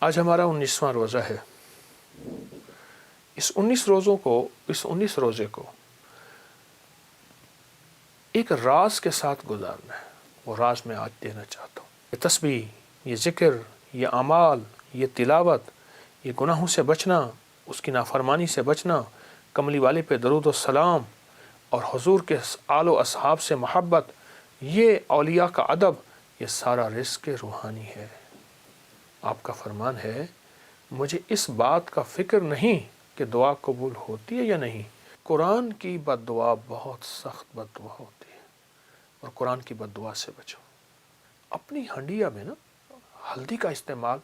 آج ہمارا 19واں روزہ ہے۔ اس 19 روزے کو ایک راز کے ساتھ گزارنا ہے۔ وہ راز میں آج دینا چاہتا ہوں۔ یہ تسبیح، یہ ذکر، یہ اعمال، یہ تلاوت، یہ گناہوں سے بچنا، اس کی نافرمانی سے بچنا، کملی والے پہ درود و سلام اور حضور کے آل و اصحاب سے محبت، یہ اولیاء کا ادب، یہ سارا رزق روحانی ہے۔ آپ کا فرمان ہے، مجھے اس بات کا فکر نہیں کہ دعا قبول ہوتی ہے یا نہیں۔ قرآن کی بد دعا بہت سخت بد دعا ہوتی ہے، اور قرآن کی بد دعا سے بچو۔ اپنی ہنڈیا میں ہلدی کا استعمال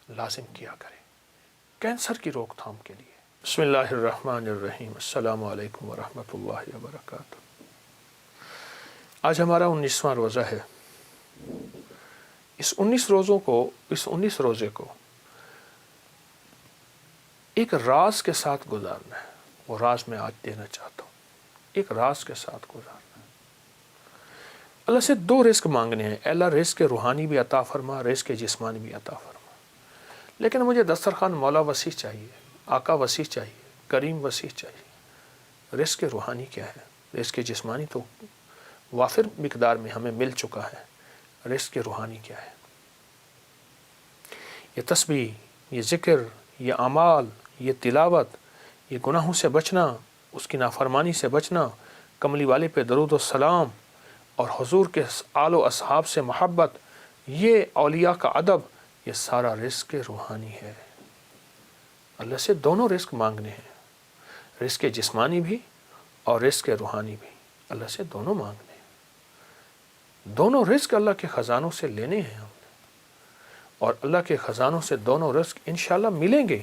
لازم کیا کریں، کینسر کی روک تھام کے لیے۔ بسم اللہ الرحمن الرحیم۔ السلام علیکم ورحمۃ اللہ وبرکاتہ۔ آج ہمارا 19واں روزہ ہے۔ اس 19 روزے کو ایک راز کے ساتھ گزارنا ہے۔ وہ راز میں آج دینا چاہتا ہوں۔ ایک راز کے ساتھ گزارنا ہے۔ اللہ سے 2 رزق مانگنے ہیں۔ اے اللہ رزق روحانی بھی عطا فرما، رزق جسمانی بھی عطا فرما۔ لیکن مجھے دسترخوان مولا وسیع چاہیے، آقا وسیع چاہیے، کریم وسیع چاہیے۔ رزق روحانی کیا ہے؟ رزق جسمانی تو وافر مقدار میں ہمیں مل چکا ہے۔ رزق روحانی کیا ہے؟ یہ تسبیح، یہ ذکر، یہ اعمال، یہ تلاوت، یہ گناہوں سے بچنا، اس کی نافرمانی سے بچنا، کملی والے پہ درود و سلام اور حضور کے آل و اصحاب سے محبت، یہ اولیاء کا ادب، یہ سارا رزق روحانی ہے۔ اللہ سے دونوں رزق مانگنے ہیں، رزق جسمانی بھی اور رزق روحانی بھی۔ اللہ سے دونوں مانگنے ہیں۔ دونوں رزق اللہ کے خزانوں سے لینے ہیں ہم نے، اور اللہ کے خزانوں سے دونوں رزق انشاءاللہ ملیں گے۔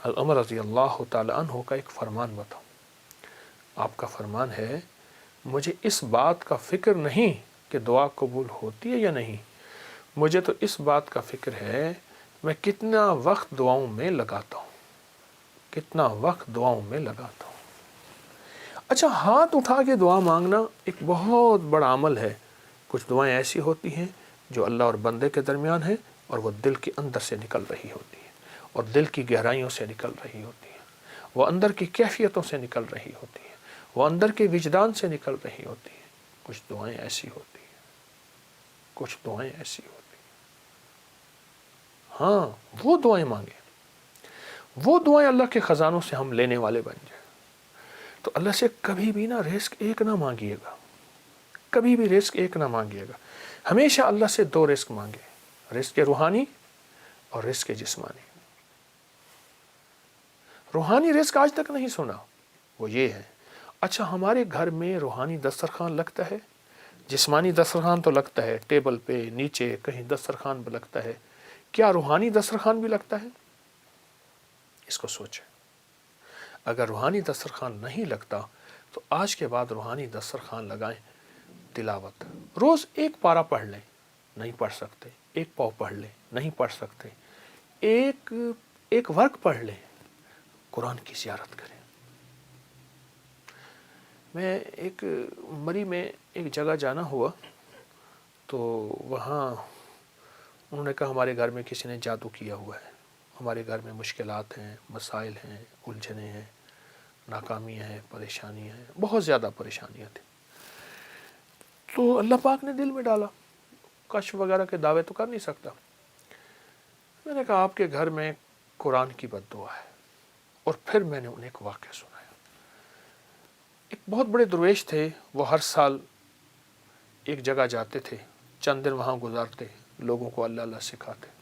عمر رضی اللہ تعالی عنہ کا ایک فرمان بتاؤں۔ آپ کا فرمان ہے، مجھے اس بات کا فکر نہیں کہ دعا قبول ہوتی ہے یا نہیں، مجھے تو اس بات کا فکر ہے میں کتنا وقت دعاؤں میں لگاتا ہوں، کتنا وقت دعاؤں میں لگاتا ہوں۔ اچھا، ہاتھ اٹھا کے دعا مانگنا ایک بہت بڑا عمل ہے۔ کچھ دعائیں ایسی ہوتی ہیں جو اللہ اور بندے کے درمیان ہیں، اور وہ دل کے اندر سے نکل رہی ہوتی ہیں، اور دل کی گہرائیوں سے نکل رہی ہوتی ہیں، وہ اندر کی کیفیتوں سے نکل رہی ہوتی ہیں، وہ اندر کے وجدان سے نکل رہی ہوتی ہیں۔ کچھ دعائیں ایسی ہوتی ہیں، کچھ دعائیں ایسی ہوتی ہیں۔ ہاں، وہ دعائیں مانگیں، وہ دعائیں اللہ کے خزانوں سے ہم لینے والے بن جائیں۔ تو اللہ سے کبھی بھی رزق ایک نہ مانگیے گا، کبھی بھی رزق ایک نہ مانگیے گا۔ ہمیشہ اللہ سے 2 رزق مانگے، رزق روحانی اور رزق جسمانی۔ روحانی رزق آج تک نہیں سنا، وہ یہ ہے، اچھا ہمارے گھر میں روحانی دسترخوان لگتا ہے، جسمانی دسترخوان تو لگتا ہے، ٹیبل پہ نیچے کہیں دسترخوان بھی لگتا ہے، کیا روحانی دسترخوان بھی لگتا ہے؟ اس کو سوچیں۔ اگر روحانی دسترخوان نہیں لگتا تو آج کے بعد روحانی دسترخوان لگائیں۔ تلاوت، روز 1 پارہ پڑھ لیں، نہیں پڑھ سکتے 1 پاؤ پڑھ لیں، نہیں پڑھ سکتے ایک ورق پڑھ لیں، قرآن کی زیارت کریں۔ میں ایک مری میں ایک جگہ جانا ہوا، تو وہاں انہوں نے کہا ہمارے گھر میں کسی نے جادو کیا ہوا ہے، ہمارے گھر میں مشکلات ہیں، مسائل ہیں، الجھنیں ہیں، ناکامیاں ہیں، پریشانیاں ہیں، بہت زیادہ پریشانیاں تھیں۔ تو اللہ پاک نے دل میں ڈالا، کشف وغیرہ کے دعوے تو کر نہیں سکتا۔ میں نے کہا آپ کے گھر میں قرآن کی بد دعا ہے، اور پھر میں نے انہیں ایک واقعہ سنایا۔ ایک بہت بڑے درویش تھے، وہ ہر سال ایک جگہ جاتے تھے، چند دن وہاں گزارتے، لوگوں کو اللہ اللہ سکھاتے۔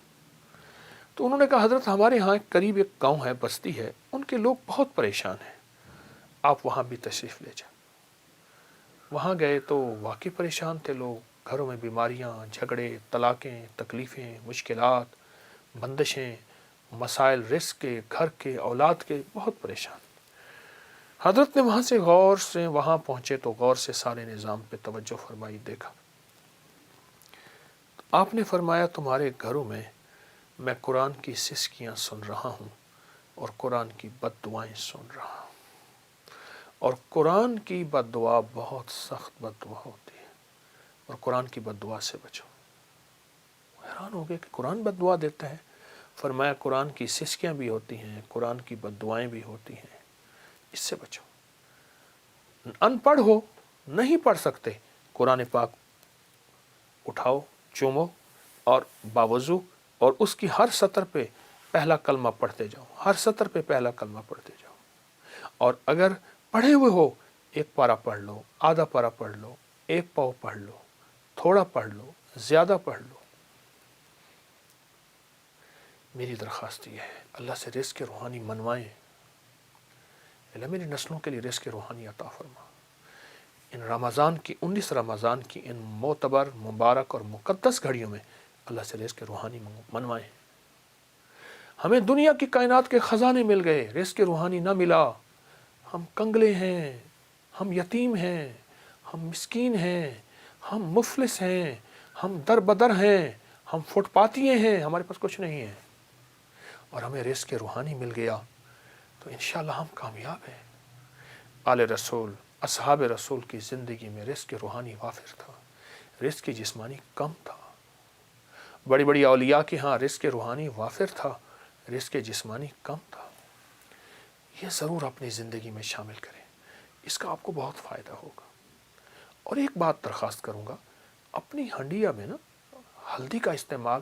تو انہوں نے کہا حضرت ہمارے ہاں قریب ایک گاؤں ہے، بستی ہے، ان کے لوگ بہت پریشان ہیں، آپ وہاں بھی تشریف لے جائیں۔ وہاں گئے تو واقعی پریشان تھے لوگ، گھروں میں بیماریاں، جھگڑے، طلاقیں، تکلیفیں، مشکلات، بندشیں، مسائل رزق کے، گھر کے، اولاد کے، بہت پریشان۔ حضرت نے وہاں پہنچے تو غور سے سارے نظام پہ توجہ فرمائی، دیکھا۔ آپ نے فرمایا تمہارے گھروں میں قرآن کی سسکیاں سن رہا ہوں، اور قرآن کی بد دعائیں سن رہا ہوں، اور قرآن کی بد دعا بہت سخت بد دعا ہوتی ہے، اور قرآن کی بد دعا سے بچو۔ حیران ہو گئے کہ قرآن بد دعا دیتا ہے. فرمایا قرآن کی سسکیاں بھی ہوتی ہیں، قرآن کی بد دعائیں بھی ہوتی ہیں، اس سے بچو. ان پڑھ ہو، نہیں پڑھ سکتے، قرآن پاک اٹھاؤ، چومو اور باوضو اور اس کی ہر سطر پہ پہلا کلمہ پڑھتے جاؤ، ہر سطر پہ پہلا کلمہ پڑھتے جاؤ. اور اگر پڑھے ہوئے ہو، ایک پارہ پڑھ لو، آدھا پارہ پڑھ لو، ایک پاؤ پڑھ لو، تھوڑا پڑھ لو، زیادہ پڑھ لو. میری درخواست یہ ہے، اللہ سے رزق روحانی منوائیں. اللہ میری نسلوں کے لیے رزق روحانی عطا فرما. ان رمضان کی 19 رمضان کی ان معتبر، مبارک اور مقدس گھڑیوں میں اللہ سے رزق روحانی منوائیں. ہمیں دنیا کی کائنات کے خزانے مل گئے، رزق روحانی نہ ملا. ہم کنگلے ہیں، ہم یتیم ہیں، ہم مسکین ہیں، ہم مفلس ہیں، ہم در بدر ہیں، ہم فٹ پاتیے ہیں، ہمارے پاس کچھ نہیں ہے. اور ہمیں رزق روحانی مل گیا تو انشاءاللہ ہم کامیاب ہیں. آل رسول، اصحاب رسول کی زندگی میں رزق روحانی وافر تھا، رزق جسمانی کم تھا. بڑی بڑی اولیاء کے ہاں رزق روحانی وافر تھا، رزق جسمانی کم تھا. یہ ضرور اپنی زندگی میں شامل کریں، اس کا آپ کو بہت فائدہ ہوگا. اور ایک بات درخواست کروں گا، اپنی ہنڈیا میں نا ہلدی کا استعمال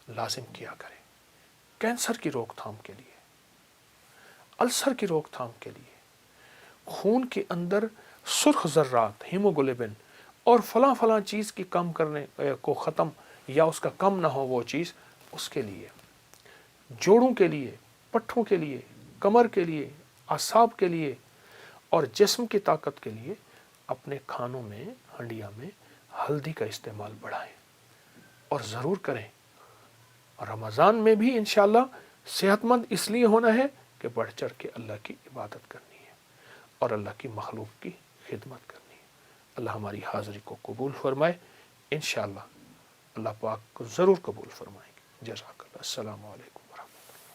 لازم کیا کریں، کینسر کی روک تھام کے لیے، السر کی روک تھام کے لیے، خون کے اندر سرخ ذرات، ہیموگلوبن اور فلاں فلاں چیز کی کم کرنے کو ختم یا اس کا کم نہ ہو وہ چیز، اس کے لیے، جوڑوں کے لیے، پٹھوں کے لیے، کمر کے لیے، اعصاب کے لیے اور جسم کی طاقت کے لیے اپنے کھانوں میں، ہنڈیا میں ہلدی کا استعمال بڑھائیں اور ضرور کریں. رمضان میں بھی انشاءاللہ صحت مند اس لیے ہونا ہے کہ بڑھ چڑھ کے اللہ کی عبادت کرنی ہے اور اللہ کی مخلوق کی خدمت کرنی ہے. اللہ ہماری حاضری کو قبول فرمائے. انشاءاللہ اللہ پاک کو ضرور قبول فرمائیں گے. جزاک اللہ. السلام علیکم.